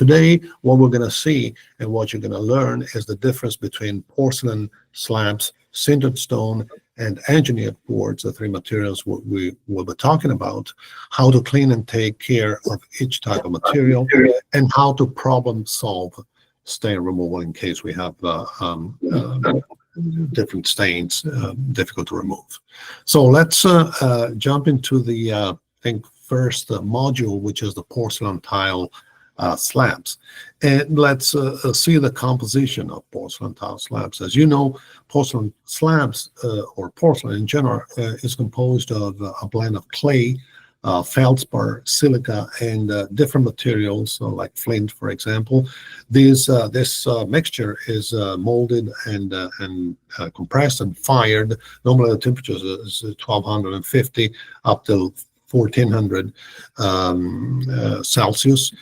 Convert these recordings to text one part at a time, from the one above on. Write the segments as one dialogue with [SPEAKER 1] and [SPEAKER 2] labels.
[SPEAKER 1] today, what we're going to see and what you're going to learn is the difference between porcelain slabs, sintered stone, and engineered quartz, the three materials we will be talking about, how to clean and take care of each type of material, and how to problem solve stain removal in case we have different stains difficult to remove. So let's jump into the I think first module, which is the porcelain tile slabs. And let's see the composition of porcelain tile slabs. As you know, porcelain slabs, or porcelain in general, is composed of a blend of clay, feldspar, silica, and different materials, like flint, for example. This mixture is molded and compressed and fired. Normally the temperature is 1250 up to 1400 Celsius.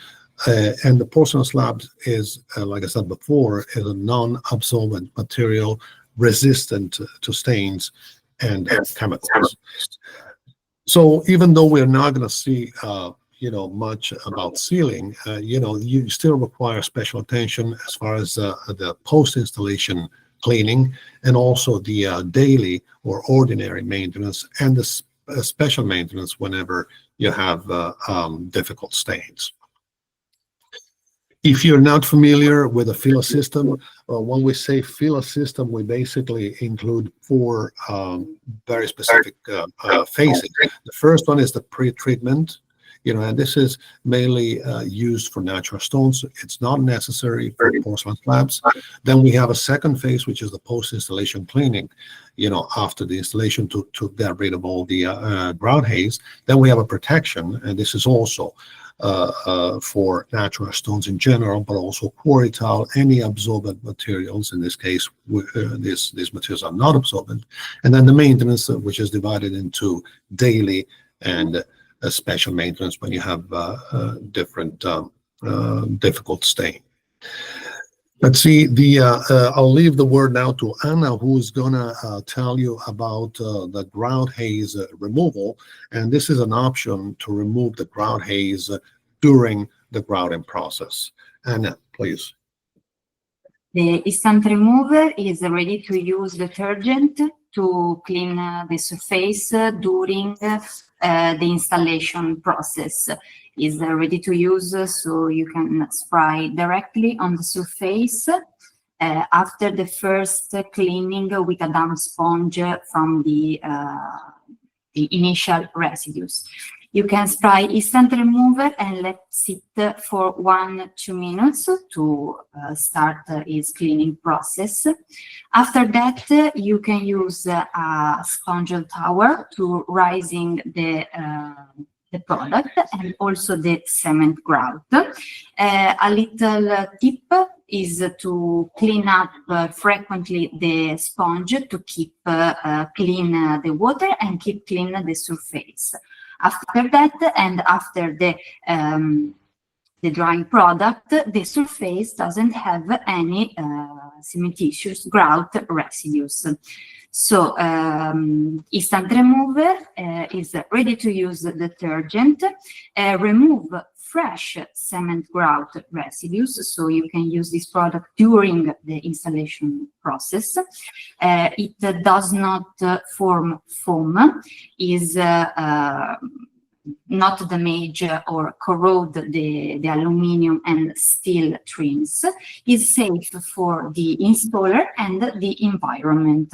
[SPEAKER 1] And the porcelain slab is, like I said before, is a non-absorbent material, resistant to stains and chemicals. So even though we're not going to see, much about sealing, you still require special attention as far as the post-installation cleaning, and also the daily or ordinary maintenance, and the special maintenance whenever you have difficult stains. If you're not familiar with a fila system, when we say fila system, we basically include four very specific phases. The first one is the pre-treatment, and this is mainly used for natural stones. It's not necessary for porcelain slabs. Then we have a second phase, which is the post-installation cleaning, after the installation to get rid of all the ground haze. Then we have a protection, and this is also for natural stones in general, but also quarry tile, any absorbent materials. In this case, these materials are not absorbent. And then the maintenance, which is divided into daily and special maintenance when you have different difficult stain. Let's see, I'll leave the word now to Anna, who's gonna tell you about the ground haze removal. And this is an option to remove the ground haze during the grouting process. Anna, please.
[SPEAKER 2] The instant remover is a ready-to-use detergent to clean the surface during the installation process. Is ready to use, so you can spray directly on the surface after the first cleaning with a damp sponge from the initial residues. You can spray instant remover and let sit for 1-2 minutes to start its cleaning process. After that, you can use a sponge towel to raising the product and also the cement grout. A little tip is to clean up frequently the sponge to keep clean the water and keep clean the surface. After that, and after the drying product, the surface doesn't have any cementitious grout residues. So instant remover is ready to use detergent. Remove fresh cement grout residues, so you can use this product during the installation process. It does not form foam, is not damage or corrode the aluminium and steel trims, is safe for the installer and the environment.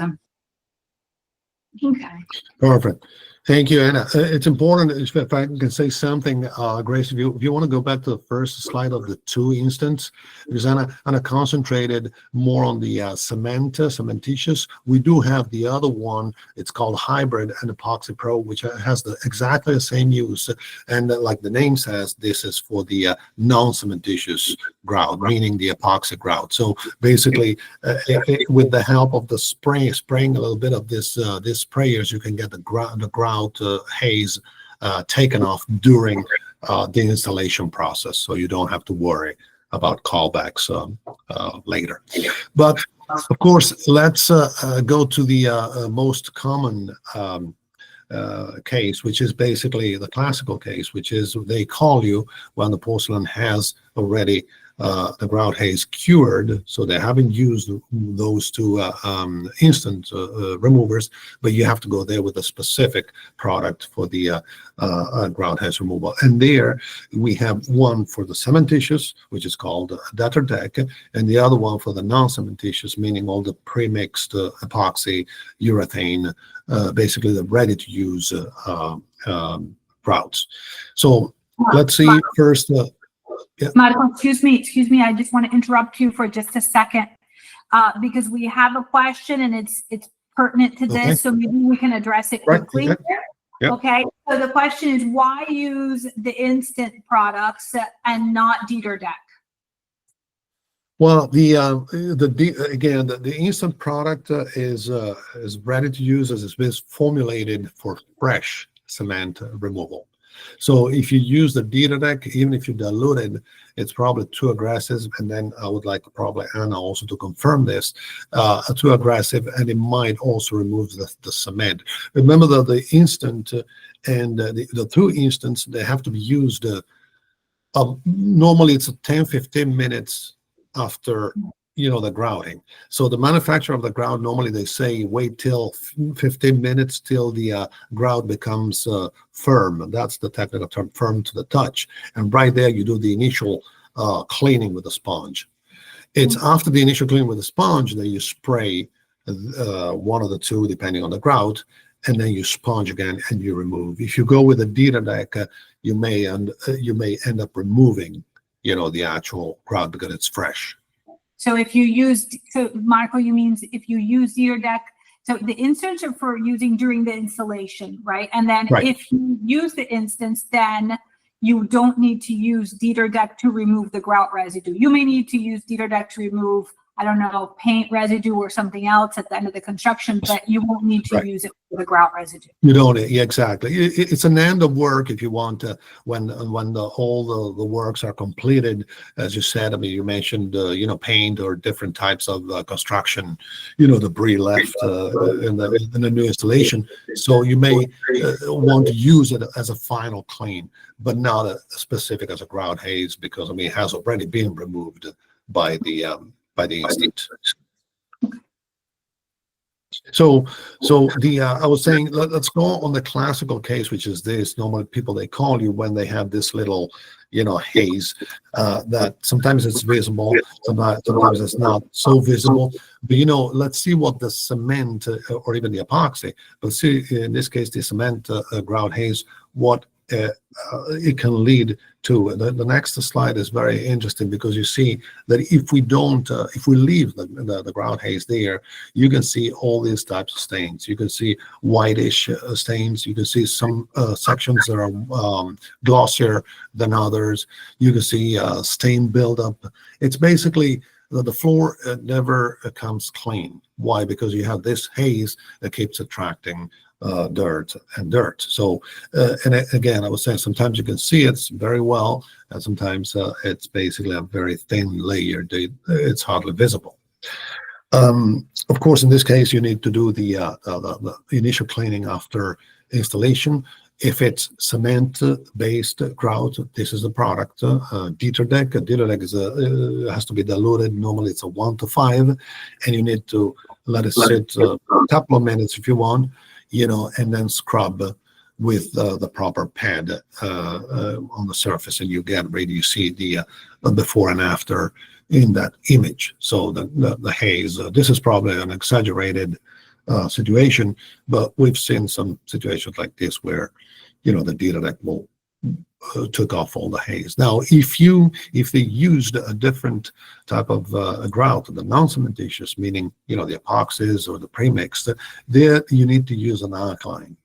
[SPEAKER 2] Okay.
[SPEAKER 1] Perfect. Thank you, Anna. It's important, if I can say something, Grace, if you want to go back to the first slide of the two instance, because Anna concentrated more on the cementitious. We do have the other one. It's called Hybrid and Epoxy Pro, which has exactly the same use. And like the name says, this is for the non-cementitious grout, meaning the epoxy grout. So basically, with the help of the spraying a little bit of this sprayers, you can get the grout haze taken off during the installation process, so you don't have to worry about callbacks later. But of course, let's go to the most common case, which is basically the classical case, which is they call you when the porcelain has already the grout haze cured, so they haven't used those two instant removers, but you have to go there with a specific product for the grout haze removal. And there we have one for the cementitious, which is called Detter Deck, and the other one for the non-cementitious, meaning all the pre-mixed epoxy, urethane, basically the ready-to-use grouts. So let's see first. Yeah.
[SPEAKER 3] Marco, excuse me. I just want to interrupt you for just a second because we have a question and it's pertinent to this, so maybe we can address it quickly.
[SPEAKER 1] Right. Yeah.
[SPEAKER 3] Okay. So the question is, why use the instant products and not Dieter Deck?
[SPEAKER 1] Well, the instant product is ready to use as it's been formulated for fresh cement removal. So if you use the Dieter Deck, even if you dilute it, it's probably too aggressive. And then I would like probably Anna also to confirm this, too aggressive, and it might also remove the cement. Remember that the instant and the two instants, they have to be used. Normally, it's 10-15 minutes after the grouting. So the manufacturer of the grout, normally they say wait till 15 minutes till the grout becomes firm. That's the technical term, firm to the touch. And right there you do the initial cleaning with the sponge. It's after the initial cleaning with the sponge that you spray one of the two depending on the grout, and then you sponge again and you remove. If you go with a Dieter Deck, you may end up removing the actual grout because it's fresh.
[SPEAKER 3] So Marco, you mean if you use Dieter Deck, so the instants are for using during the installation, right? And then if you use the instance, then you don't need to use Dieter Deck to remove the grout residue. You may need to use Dieter Deck to remove, I don't know, paint residue or something else at the end of the construction, but you won't need to use it for the grout residue.
[SPEAKER 1] You don't, exactly. It's an end of work if you want to, when all the works are completed, as you said. I mean, you mentioned, paint or different types of construction, debris left in the new installation. So you may want to use it as a final clean, but not a specific as a grout haze, because it has already been removed by the instant. So I was saying, let's go on the classical case, which is this. Normally people, they call you when they have this little haze that sometimes it's visible, sometimes it's not so visible. But let's see what the cement or even the epoxy, but see in this case the cement grout haze, what it can lead to. The next slide is very interesting, because you see that if we leave the grout haze there, you can see all these types of stains. You can see whitish stains. You can see some sections that are glossier than others. You can see stain buildup. It's basically the floor never comes clean. Why? Because you have this haze that keeps attracting dirt. So, and again, I was saying sometimes you can see it very well, and sometimes it's basically a very thin layer. It's hardly visible. Of course, in this case, you need to do the initial cleaning after installation. If it's cement-based grout, this is the product. Dieter Deck. Dieter Deck has to be diluted. Normally, it's a 1 to 5, and you need to let it sit a couple of minutes if you want. And then scrub with the proper pad on the surface, and you get ready. You see the before and after in that image. So the haze. This is probably an exaggerated situation, but we've seen some situations like this where the Dieter Deck will took off all the haze. Now, if they used a different type of grout, the non-cementitious, meaning the epoxies or the premixed, there you need to use an alkaline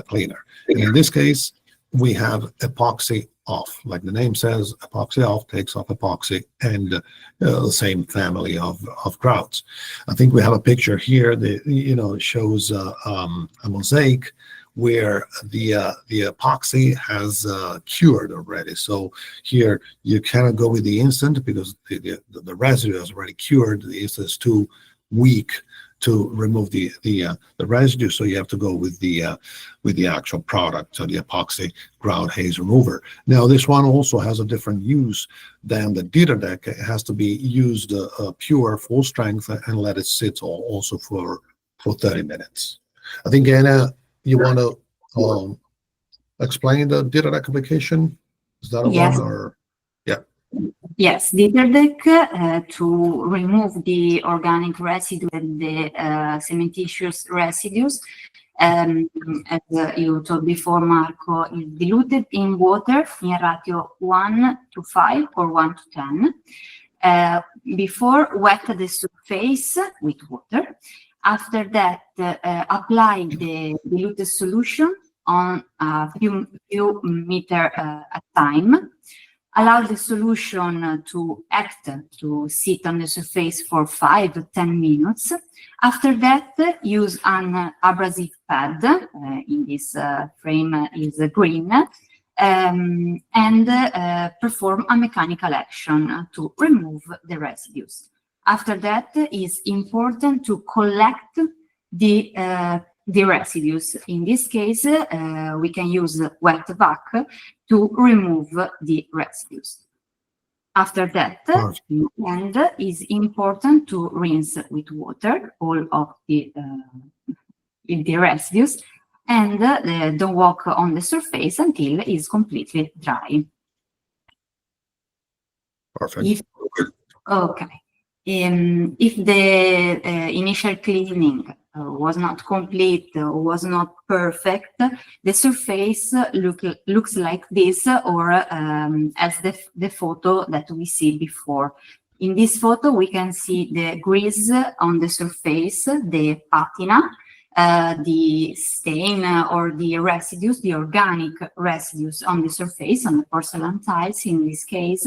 [SPEAKER 1] cleaner. And in this case, we have epoxy off. Like the name says, epoxy off takes off epoxy and the same family of grouts. I think we have a picture here that shows a mosaic where the epoxy has cured already. So here you cannot go with the instant because the residue is already cured. The instant is too weak to remove the residue. So you have to go with the actual product, so the epoxy ground haze remover. Now this one also has a different use than the Dieter deck. It has to be used pure, full strength, and let it sit also for 30 minutes. I think, Anna, you want to explain the Dieter deck application? Is that a
[SPEAKER 2] Yes.
[SPEAKER 1] one, or yeah?
[SPEAKER 2] Yes, Dieter deck to remove the organic residue and the cementitious residues. As you told before, Marco, is diluted in water in ratio 1:5 or 1:10. Before, wet the surface with water. After that, apply the diluted solution on a few meter at a time. Allow the solution to act, to sit on the surface for 5 to 10 minutes. After that, use an abrasive pad, in this frame is green, and perform a mechanical action to remove the residues. After that, it is important to collect the residues. In this case, we can use wet vac to remove the residues. After that, and is important to rinse with water all of the residues, and don't walk on the surface until it is completely dry.
[SPEAKER 1] Perfect.
[SPEAKER 2] If the initial cleaning was not complete, was not perfect, the surface looks like this, or as the photo that we see before. In this photo, we can see the grease on the surface, the patina, the stain or the residues, the organic residues on the surface, on the porcelain tiles in this case.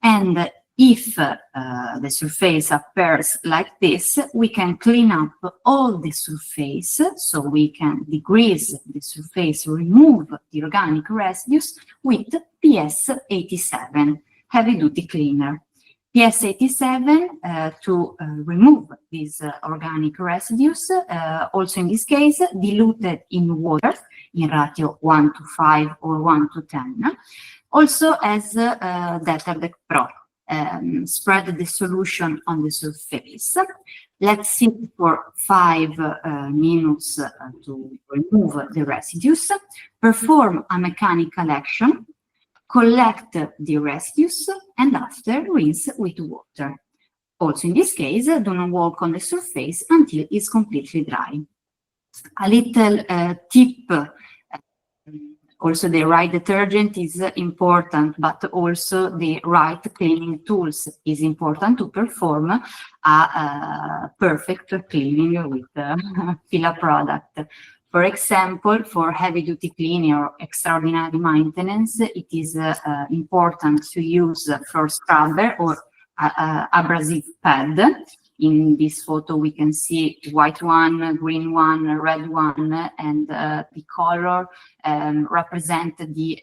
[SPEAKER 2] And if the surface appears like this, we can clean up all the surface, so we can degrease the surface, remove the organic residues with PS87 heavy-duty cleaner. PS87 to remove these organic residues, also in this case diluted in water in ratio 1:5 or 1:10, also as Dieter deck Pro. Spread the solution on the surface. Let's sit for 5 minutes to remove the residues. Perform a mechanical action. Collect the residues, and after rinse with water. Also in this case, do not walk on the surface until it's completely dry. A little tip. Also, the right detergent is important, but also the right cleaning tools is important to perform a perfect cleaning with Fila product. For example, for heavy-duty cleaning or extraordinary maintenance, it is important to use floor scrubber or abrasive pad. In this photo, we can see white one, green one, red one, and the color represent the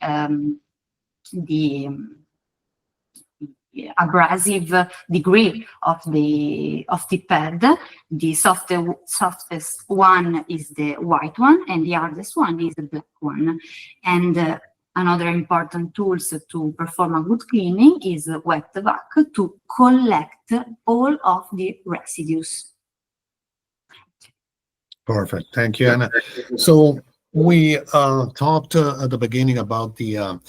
[SPEAKER 2] abrasive degree of the pad. The softest one is the white one, and the hardest one is the black one. And another important tool to perform a good cleaning is wet vac to collect all of the residues.
[SPEAKER 1] Perfect. Thank you, Anna. So we talked at the beginning about the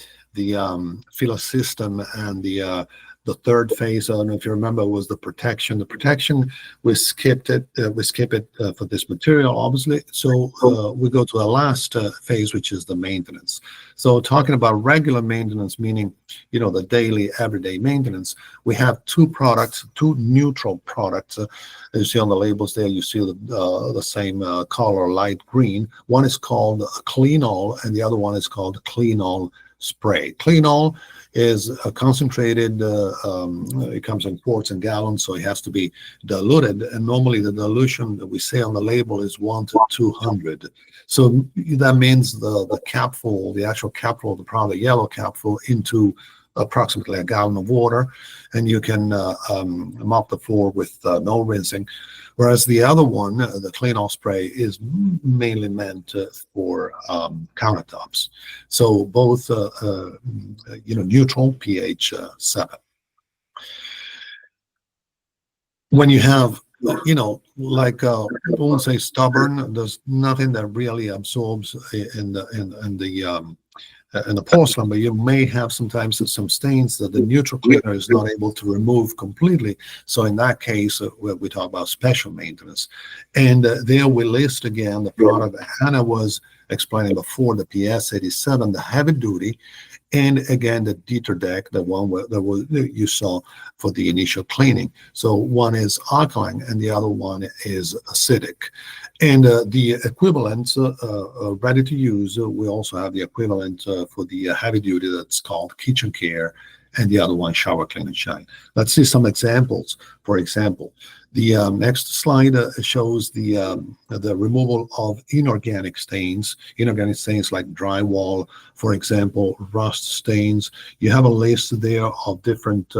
[SPEAKER 1] filler system, and the third phase, I don't know if you remember, was the protection. The protection, we skip it for this material, obviously. So we go to the last phase, which is the maintenance. So talking about regular maintenance, meaning, the daily, everyday maintenance, we have two neutral products. As you see on the labels there, you see the same color, light green. One is called Cleanol, and the other one is called Cleanol spray. Cleanol is a concentrated, it comes in quarts and gallons, so it has to be diluted. And normally the dilution that we say on the label is 1 to 200. So that means the capful, the actual capful of the product, yellow capful, into approximately a gallon of water, and you can mop the floor with no rinsing. Whereas the other one, the clean off spray, is mainly meant for countertops. So both, neutral pH 7. When you have, like I won't say stubborn, there's nothing that really absorbs in the porcelain, but you may have sometimes some stains that the neutral cleaner is not able to remove completely. So in that case, we talk about special maintenance. And there we list again the product Anna was explaining before, the PS 87, the heavy duty, and again the Dieter deck, the one that you saw for the initial cleaning. So one is alkaline and the other one is acidic. And the equivalent, ready to use, we also have the equivalent for the heavy duty that's called kitchen care, and the other one shower clean and shine. Let's see some examples. For example, the next slide shows the removal of inorganic stains like drywall, for example, rust stains. You have a list there of different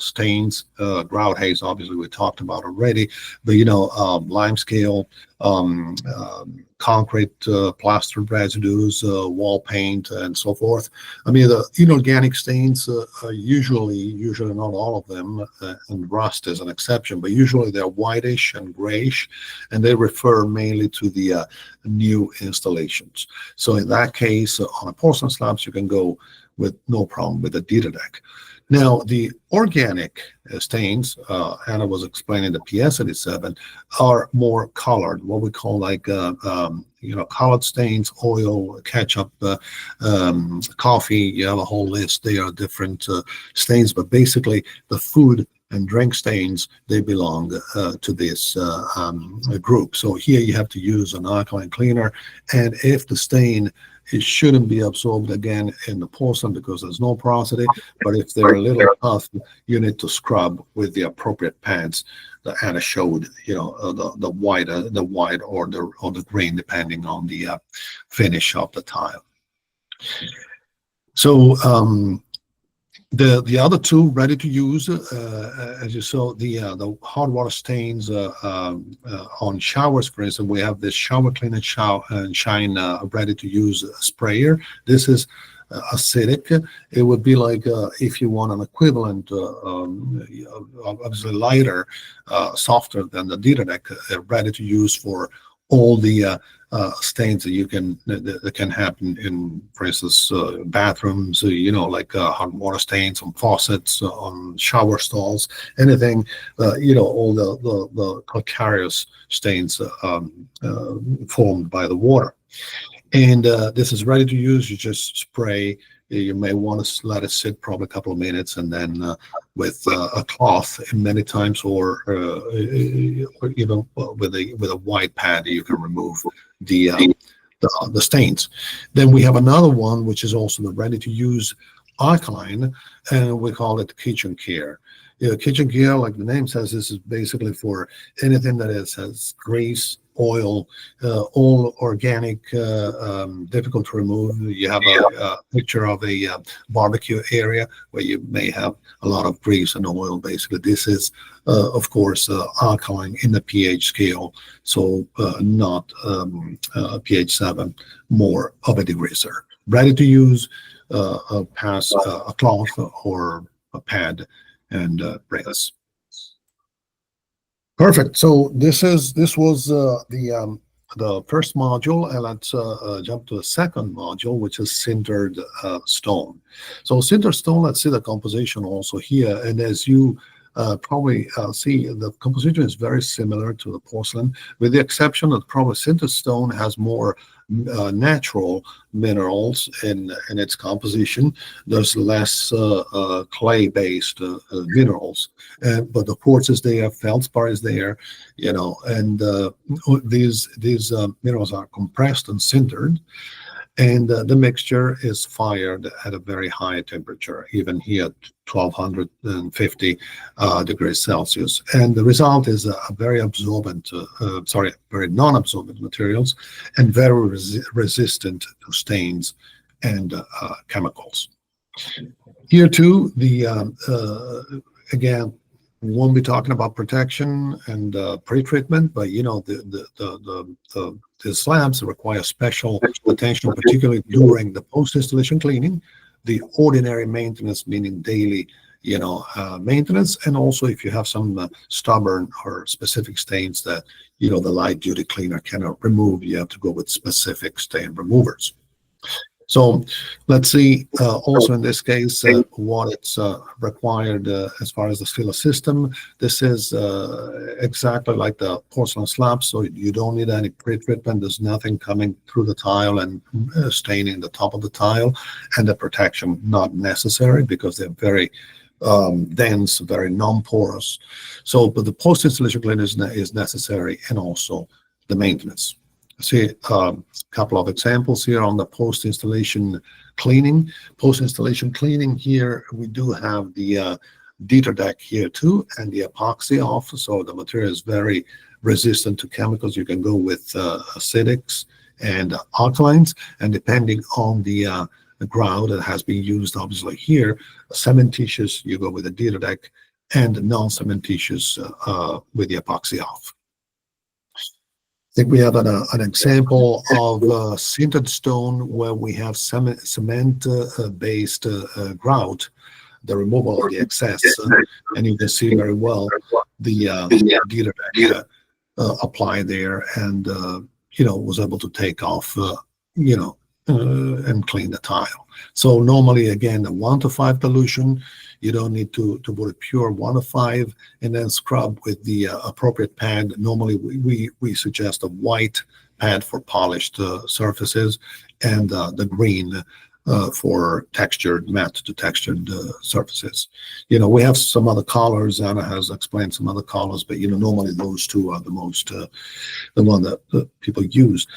[SPEAKER 1] stains. Grout haze, obviously, we talked about already, but limescale, concrete, plaster residues, wall paint, and so forth. I mean, the inorganic stains are usually not all of them, and rust is an exception, but usually they're whitish and grayish, and they refer mainly to the new installations. So in that case, on a porcelain slabs, you can go with no problem with the Dieter deck. Now, the organic stains, Anna was explaining the PS 87, are more colored, what we call like, colored stains, oil, ketchup, coffee. You have a whole list. They are different stains, but basically the food and drink stains, they belong to this group. So here you have to use an alkaline cleaner, and if the stain, it shouldn't be absorbed again in the porcelain because there's no porosity. But if they're a little tough, you need to scrub with the appropriate pads that Anna showed. The white or the green, depending on the finish of the tile. So the other two ready to use, as you saw, the hot water stains on showers, for instance, we have this shower clean and shine ready to use sprayer. This is acidic. It would be like if you want an equivalent, obviously lighter, softer than the Dieter deck, ready to use for all the stains that can happen in, for instance, bathrooms, like hot water stains on faucets, on shower stalls, anything, all the calcareous stains formed by the water. And this is ready to use. You just spray. You may want to let it sit probably a couple of minutes, and then with a cloth many times, or even with a white pad, you can remove the stains. Then we have another one, which is also the ready to use alkaline, and we call it kitchen care. Kitchen care, like the name says, this is basically for anything that has grease, oil, all organic, difficult to remove. You have a picture of a barbecue area where you may have a lot of grease and oil. Basically, this is, of course, alkaline in the pH scale, so not pH 7, more of a degreaser. Ready to use, pass a cloth or a pad and rinse. Perfect. So this was the first module, and let's jump to the second module, which is sintered stone. So sintered stone, let's see the composition also here. And as you probably see, the composition is very similar to the porcelain, with the exception that probably sintered stone has more natural minerals in its composition. There's less clay-based minerals, but the quartz is there, feldspar is there, and these minerals are compressed and sintered, and the mixture is fired at a very high temperature, even here at 1250 degrees Celsius. And the result is a very very non-absorbent materials, and very resistant to stains and chemicals. Here too, again, we won't be talking about protection and pre-treatment, but the slabs require special attention, particularly during the post-installation cleaning, the ordinary maintenance, meaning daily, maintenance, and also if you have some stubborn or specific stains that the light-duty cleaner cannot remove, you have to go with specific stain removers. So let's see also in this case what it's required as far as the filler system. This is exactly like the porcelain slab, so you don't need any pre-treatment. There's nothing coming through the tile and staining the top of the tile, and the protection not necessary because they're very dense, very non-porous. So, but the post-installation cleaning is necessary, and also the maintenance. See a couple of examples here on the post-installation cleaning. Post-installation cleaning here, we do have the Dieter deck here too, and the epoxy off. So the material is very resistant to chemicals. You can go with acidics and alkalines, and depending on the grout that has been used, obviously here, cementitious, you go with the Dieter deck, and non-cementitious with the epoxy off. I think we have an example of sintered stone where we have cement-based grout, the removal of the excess, and you can see very well the Dieter deck applied there, and was able to take off, and clean the tile. So normally, again, a 1 to 5 dilution. You don't need to put a pure 1 to 5 and then scrub with the appropriate pad. Normally, we suggest a white pad for polished surfaces, and the green for textured, matte to textured surfaces. We have some other colors. Anna has explained some other colors, but normally those two are the most the one that people use.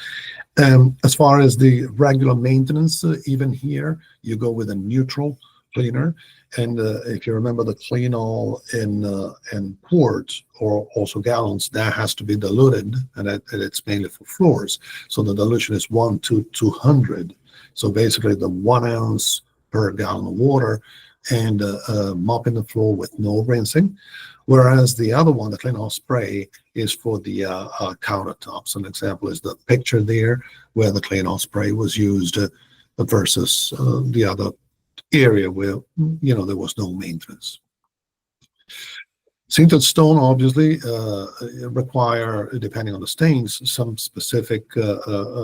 [SPEAKER 1] As far as the regular maintenance, even here, you go with a neutral cleaner. And if you remember the clean all in quartz or also gallons, that has to be diluted, and it's mainly for floors. So the dilution is 1 to 200. So basically the 1 ounce per gallon of water, and mopping the floor with no rinsing. Whereas the other one, the clean all spray, is for the countertops. An example is the picture there where the clean all spray was used versus the other area where there was no maintenance. Sintered stone obviously require, depending on the stains, some specific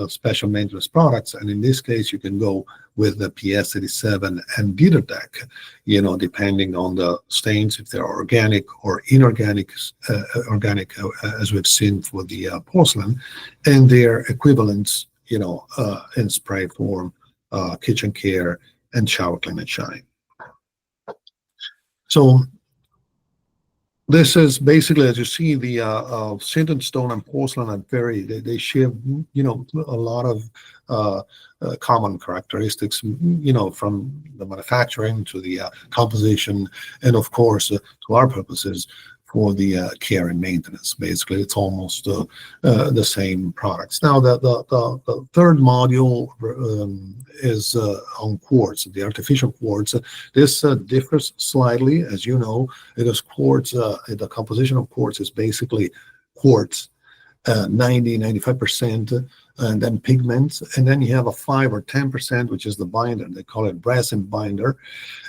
[SPEAKER 1] special maintenance products, and in this case you can go with the PS87 and Dieter deck, depending on the stains, if they're organic or inorganic, organic as we've seen for the porcelain, and their equivalents, in spray form, kitchen care and shower clean and shine. So this is basically, as you see, the sintered stone and porcelain are they share, a lot of common characteristics, from the manufacturing to the composition, and of course, to our purposes, for the care and maintenance. Basically, it's almost the same products. Now, the third module is on quartz, the artificial quartz. This differs slightly, as you know. It is quartz. The composition of quartz is basically quartz, 95%, and then pigments, and then you have a 5 or 10%, which is the binder. They call it resin binder.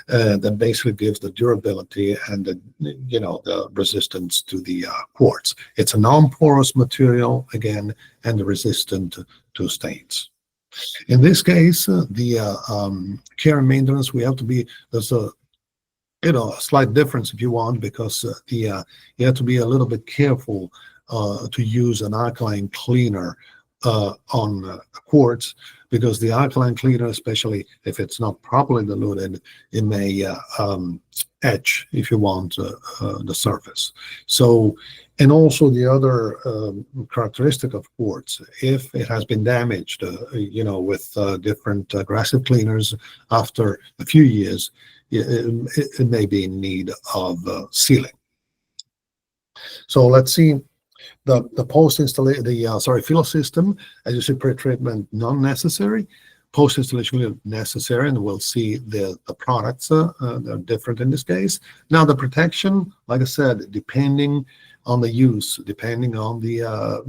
[SPEAKER 1] That basically gives the durability and the resistance to the quartz. It's a non-porous material again, and resistant to stains. In this case, the care and maintenance, there's a slight difference if you want, because you have to be a little bit careful to use an alkaline cleaner on quartz, because the alkaline cleaner, especially if it's not properly diluted, it may etch, if you want, the surface. So, and also the other characteristic of quartz, if it has been damaged, with different aggressive cleaners, after a few years, it may be in need of sealing. So let's see. The post-installation, filler system, as you see, pre-treatment non necessary. post-installation necessary, and we'll see the products they're different in this case. Now the protection, like I said, depending on the use, depending on the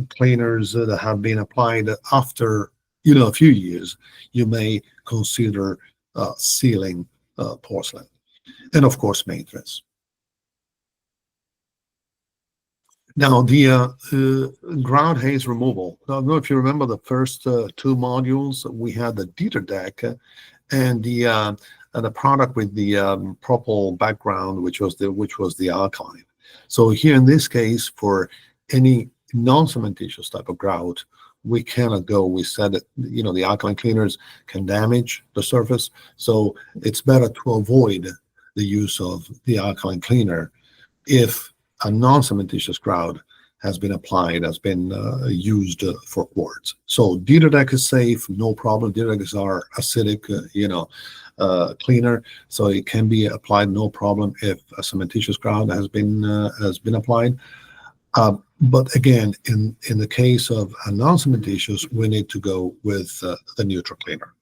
[SPEAKER 1] cleaners that have been applied after a few years, you may consider sealing porcelain, and of course maintenance. Now, the ground haze removal. I don't know if you remember the first two modules. We had the Dieter deck and the product with the purple background, which was the alkaline. So here in this case, for any non-cementitious type of grout, we cannot go. We said that the alkaline cleaners can damage the surface, so it's better to avoid the use of the alkaline cleaner if a non-cementitious grout has been applied, has been used for quartz. So Dieter deck is safe, no problem. Dieter decks are acidic, cleaner, so it can be applied no problem if a cementitious grout has been applied. But again, in the case of a non-cementitious, we need to go with the neutral cleaner.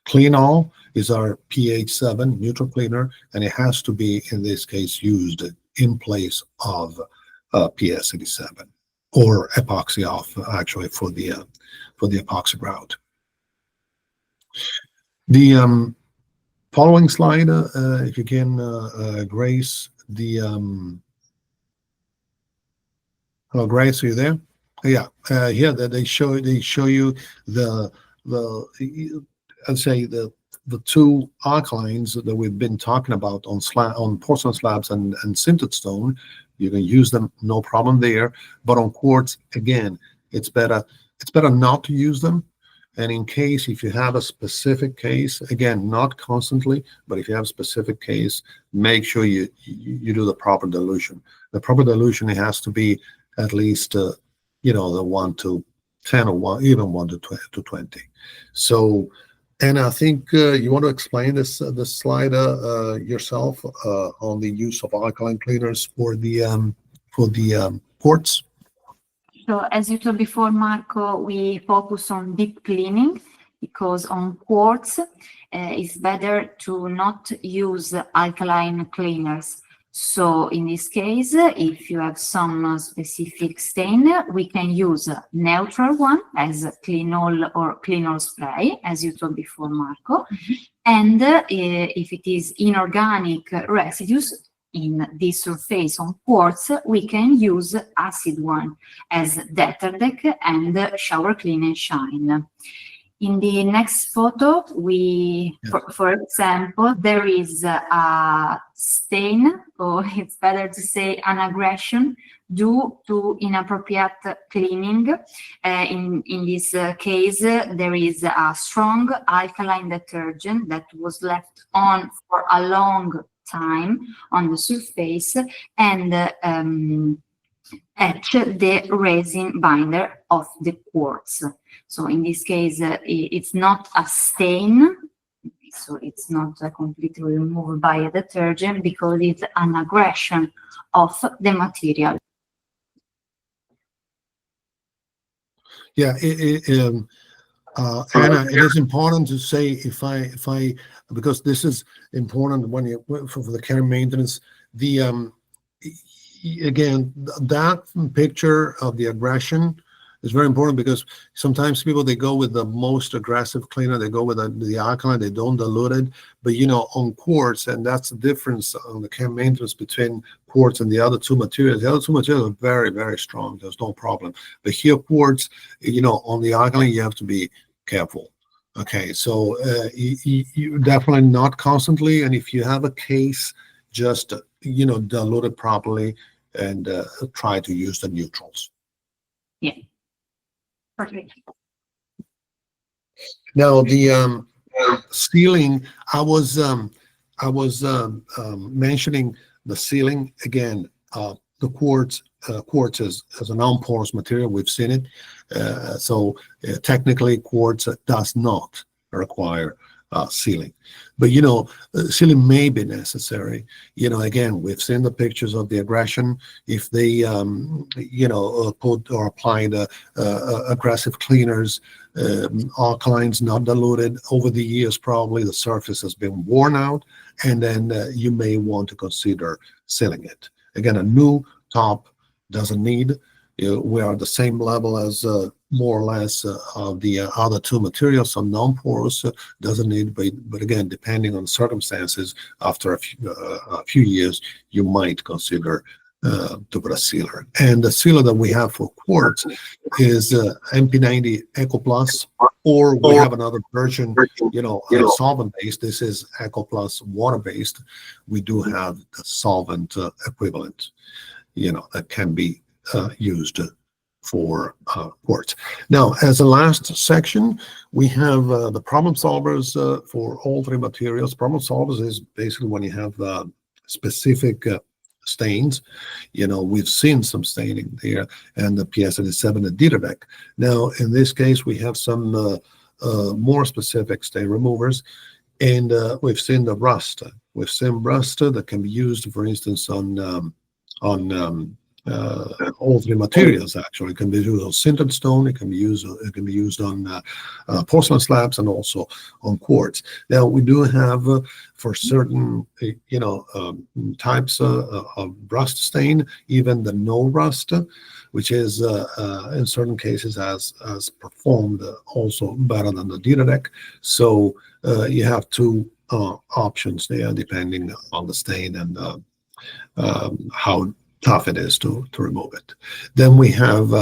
[SPEAKER 1] Clean All is our pH 7 neutral cleaner, and it has to be in this case used in place of PS 87 or epoxy off, actually, for the epoxy grout. The following slide, if you can, Grace, hello, Grace, are you there? Yeah, here they show you I'd say the two alkalines that we've been talking about on porcelain slabs and sintered stone. You can use them, no problem there. But on quartz, again, it's better not to use them. And in case, if you have a specific case, again, not constantly, but if you have a specific case, make sure you do the proper dilution. The proper dilution, it has to be at least the 1 to 10 or even 1 to 20. So. And I think you want to explain this slide yourself on the use of alkaline cleaners for the quartz.
[SPEAKER 2] So as you told before, Marco, we focus on deep cleaning because on quartz it's better to not use alkaline cleaners. So in this case, if you have some specific stain, we can use a neutral one as Clean All or Clean All spray, as you told before, Marco. Mm-hmm. And if it is inorganic residues in this surface on quartz, we can use acid one as Deterdeck and Shower Clean and Shine. In the next photo, for example, there is a stain, or it's better to say an aggression, due to inappropriate cleaning. In this case, there is a strong alkaline detergent that was left on for a long time on the surface and etch the resin binder of the quartz. So in this case, it's not a stain, so it's not completely removed by a detergent because it's an aggression of the material.
[SPEAKER 1] Yeah, Anna, it is important to say if I because this is important when you for the care and maintenance. Again, that picture of the aggression is very important because sometimes people, they go with the most aggressive cleaner, they go with the alkaline, they don't dilute it. But on quartz, and that's the difference on the care and maintenance between quartz and the other two materials. The other two materials are very, very strong. There's no problem. But here, quartz, on the alkaline, you have to be careful. Okay, so you definitely not constantly, and if you have a case, just dilute it properly and try to use the neutrals.
[SPEAKER 2] Yeah, perfect.
[SPEAKER 1] Now the sealing, I was mentioning the sealing again. The quartz is a non-porous material. We've seen it. So technically, quartz does not require sealing. But sealing may be necessary. Again, we've seen the pictures of the aggression. If they put or applied aggressive cleaners, alkalines not diluted over the years, probably the surface has been worn out, and then you may want to consider sealing it. Again, a new top doesn't need. We are at the same level as more or less of the other two materials. Some non-porous doesn't need, but again, depending on circumstances, after a few years, you might consider to put a sealer. And the sealer that we have for quartz is MP90 Eco Plus, or we have another version, solvent-based. This is Eco Plus water-based. We do have the solvent equivalent, that can be used for quartz. Now, as a last section, we have the problem solvers for all three materials. Problem solvers is basically when you have specific stains. We've seen some staining there, and the PS87 and Dieterdeck. Now, in this case, we have some more specific stain removers, and we've seen the rust. We've seen rust that can be used, for instance, on all three materials. Actually, it can be used on sintered stone. It can be used on porcelain slabs, and also on quartz. Now, we do have for certain types of rust stain, even the no rust, which is in certain cases has performed also better than the Dieterdeck. So you have two options there, depending on the stain and how tough it is to remove it. Then we have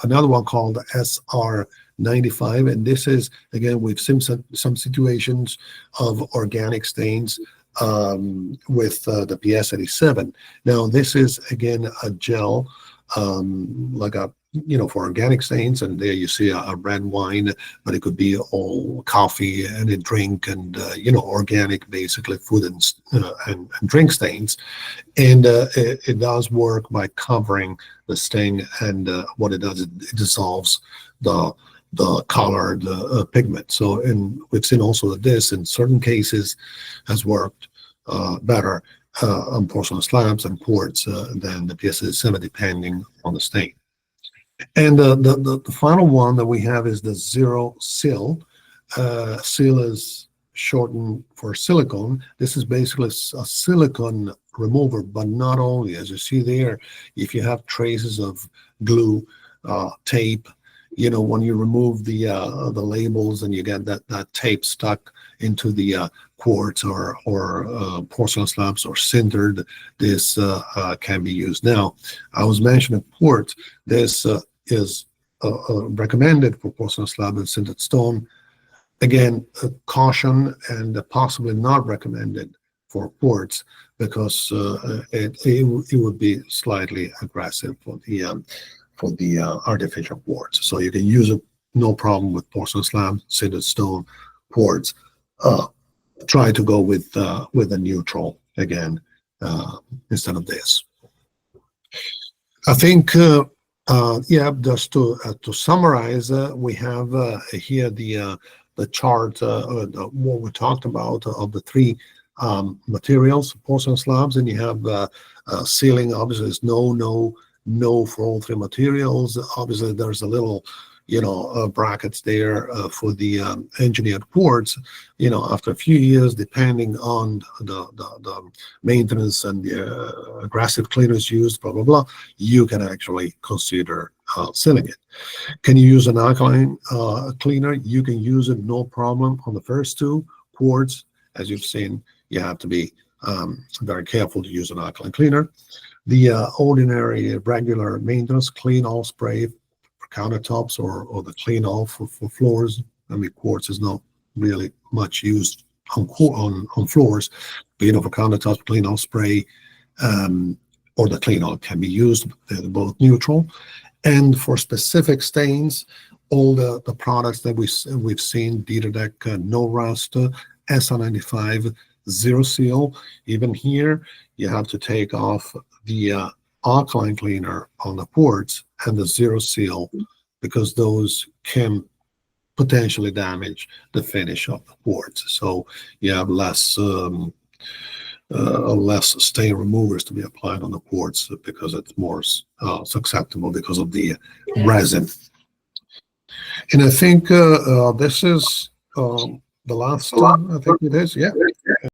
[SPEAKER 1] another one called SR95, and this is, again, we've seen some situations of organic stains with the PS87. Now, this is, again, a gel, like a for organic stains, and there you see a red wine, but it could be all coffee and a drink, and organic, basically food and drink stains. And it does work by covering the stain, and what it does, it dissolves the colored pigment. So, and we've seen also that this, in certain cases, has worked better on porcelain slabs and quartz than the PS87, depending on the stain. And the final one that we have is the zero seal. Seal is shortened for silicone. This is basically a silicone remover, but not only. As you see there, if you have traces of glue, tape, when you remove the labels and you get that tape stuck into the quartz or porcelain slabs or sintered, this can be used. Now, I was mentioning quartz. This is recommended for porcelain slab and sintered stone. Again, caution, and possibly not recommended for quartz, because it would be slightly aggressive for the artificial quartz. So you can use it, no problem, with porcelain slab, sintered stone, quartz. Try to go with a neutral again instead of this. I think just to summarize, we have here the chart, what we talked about of the three materials, porcelain slabs, and you have sealing. Obviously, is no for all three materials. Obviously, there's a little brackets there for the engineered quartz. After a few years, depending on the maintenance and the aggressive cleaners used, blah blah blah, you can actually consider sealing it. Can you use an alkaline cleaner? You can use it, no problem, on the first two. Quartz, as you've seen, you have to be very careful to use an alkaline cleaner. The ordinary regular maintenance clean all spray for countertops, or the clean all for floors. I mean, quartz is not really much used on floors, but for countertops, clean all spray or the clean all can be used. They're both neutral. And for specific stains, all the products that we've seen, Dieterdeck, no rust, SR95, zero seal. Even here, you have to take off the alkaline cleaner on the quartz and the zero seal, because those can potentially damage the finish of the quartz. So you have less stain removers to be applied on the quartz because it's more susceptible because of the resin. And I think this is the last one. I think it is. Yeah.